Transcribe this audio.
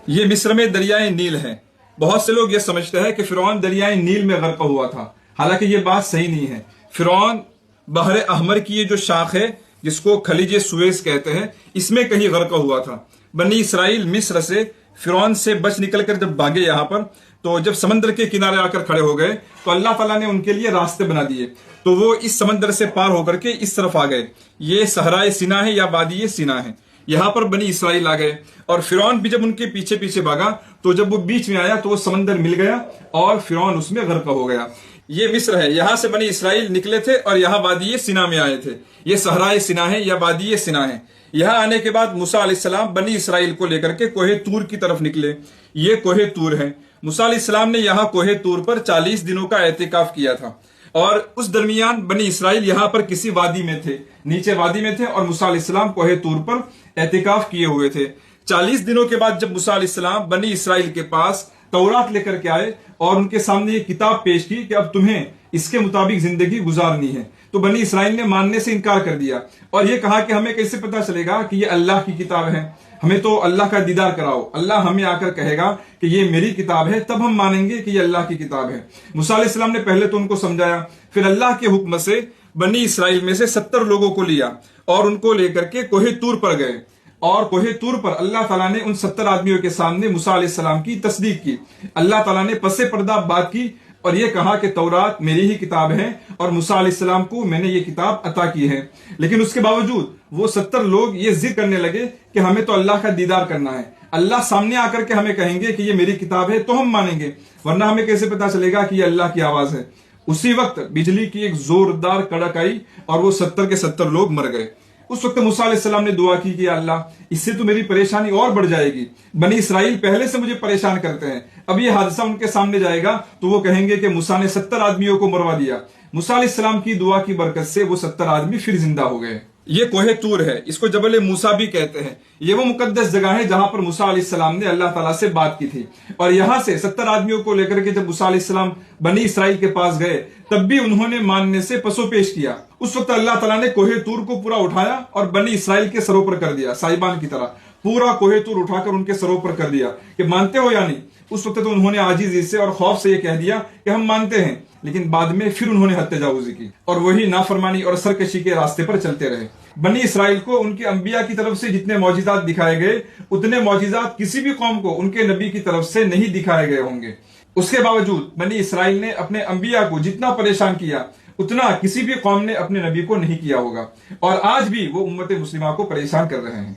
یہ مصر میں دریائے نیل ہے۔ بہت سے لوگ یہ سمجھتے ہیں کہ فرعون دریائے نیل میں غرق ہوا تھا، حالانکہ یہ بات صحیح نہیں ہے۔ فرعون بحر احمر کی یہ جو شاخ ہے جس کو خلیج سویس کہتے ہیں، اس میں کہیں غرق ہوا تھا۔ بنی اسرائیل مصر سے فرعون سے بچ نکل کر جب بھاگے یہاں پر، تو جب سمندر کے کنارے آ کر کھڑے ہو گئے تو اللہ تعالیٰ نے ان کے لیے راستے بنا دیے، تو وہ اس سمندر سے پار ہو کر کے اس طرف آ گئے۔ یہ صحرائے سینا ہے یا وادی سینا ہے، یہاں پر بنی اسرائیل آ گئے، اور فرعون بھی جب ان کے پیچھے پیچھے بھاگا تو جب وہ بیچ میں آیا تو وہ سمندر مل گیا اور فرعون اس میں غرق ہو گیا۔ یہ مصر ہے، یہاں سے بنی اسرائیل نکلے تھے اور یہاں وادی سینا میں آئے تھے۔ یہ صحرائے سینا ہے یا وادی سینا ہے۔ یہاں آنے کے بعد موسیٰ علیہ السلام بنی اسرائیل کو لے کر کے کوہ طور کی طرف نکلے۔ یہ کوہ طور ہے۔ موسیٰ علیہ السلام نے یہاں کوہ طور پر 40 دنوں کا اعتکاف کیا تھا، اور اس درمیان بنی اسرائیل یہاں پر کسی وادی میں تھے، نیچے وادی میں تھے، اور موسیٰ علیہ السلام کوہ طور پر اعتکاف کیے ہوئے تھے۔ 40 دنوں کے بعد جب موسیٰ علیہ السلام بنی اسرائیل کے پاس تورات لے کر کے آئے اور ان کے سامنے یہ کتاب پیش کی کہ اب تمہیں اس کے مطابق زندگی گزارنی ہے، تو بنی اسرائیل نے ماننے سے انکار کر دیا اور یہ کہا کہ ہمیں کیسے پتا چلے گا کہ یہ اللہ کی کتاب ہے، ہمیں تو اللہ کا دیدار کراؤ، اللہ ہمیں آ کر کہے گا کہ یہ میری کتاب ہے تب ہم مانیں گے کہ یہ اللہ کی کتاب ہے۔ موسیٰ علیہ السلام نے پہلے تو ان کو سمجھایا، پھر اللہ کے حکم سے بنی اسرائیل میں سے 70 لوگوں کو لیا اور ان کو لے کر کے کوہ طور پر گئے، اور کوہ طور پر اللہ تعالیٰ نے ان 70 آدمیوں کے سامنے موسیٰ علیہ السلام کی تصدیق کی۔ اللہ تعالیٰ نے پس پردہ بات کی اور یہ کہا کہ تورات میری ہی کتاب ہے اور موسیٰ علیہ السلام کو میں نے یہ کتاب عطا کی ہے۔ لیکن اس کے باوجود وہ 70 لوگ یہ ضد کرنے لگے کہ ہمیں تو اللہ کا دیدار کرنا ہے، اللہ سامنے آ کر کے ہمیں کہیں گے کہ یہ میری کتاب ہے تو ہم مانیں گے، ورنہ ہمیں کیسے پتا چلے گا کہ یہ اللہ کی آواز ہے۔ اسی وقت بجلی کی ایک زوردار کڑک آئی اور وہ 70 کے 70 لوگ مر گئے۔ اس وقت موسیٰ علیہ السلام نے دعا کی کہ اللہ اس سے تو میری پریشانی اور بڑھ جائے گی، بنی اسرائیل پہلے سے مجھے پریشان کرتے ہیں، اب یہ حادثہ ان کے سامنے جائے گا تو وہ کہیں گے کہ موسیٰ نے 70 آدمیوں کو مروا دیا۔ موسیٰ علیہ السلام کی دعا کی برکت سے وہ 70 آدمی پھر زندہ ہو گئے۔ یہ کوہ طور ہے، اس کو جبل موسیٰ بھی کہتے ہیں۔ یہ وہ مقدس جگہ ہے جہاں پر موسیٰ علیہ السلام نے اللہ تعالیٰ سے بات کی تھی، اور یہاں سے 70 آدمیوں کو لے کر کے جب موسیٰ علیہ السلام بنی اسرائیل کے پاس گئے تب بھی انہوں نے ماننے سے پسو پیش کیا۔ اس وقت اللہ تعالیٰ نے کوہ طور کو پورا اٹھایا اور بنی اسرائیل کے سروں پر کر دیا، سائبان کی طرح پورا کوہ طور اٹھا کر ان کے سروں پر کر دیا کہ مانتے ہو یا نہیں۔ اس وقت تو انہوں نے عاجزی سے اور خوف سے یہ کہہ دیا کہ ہم مانتے ہیں، لیکن بعد میں پھر انہوں نے حد تجاوزی کی اور وہی نافرمانی اور سرکشی کے راستے پر چلتے رہے۔ بنی اسرائیل کو ان کے انبیاء کی طرف سے جتنے معجزات دکھائے گئے اتنے معجزات کسی بھی قوم کو ان کے نبی کی طرف سے نہیں دکھائے گئے ہوں گے۔ اس کے باوجود بنی اسرائیل نے اپنے انبیاء کو جتنا پریشان کیا اتنا کسی بھی قوم نے اپنے نبی کو نہیں کیا ہوگا، اور آج بھی وہ امت مسلمہ کو پریشان کر رہے ہیں۔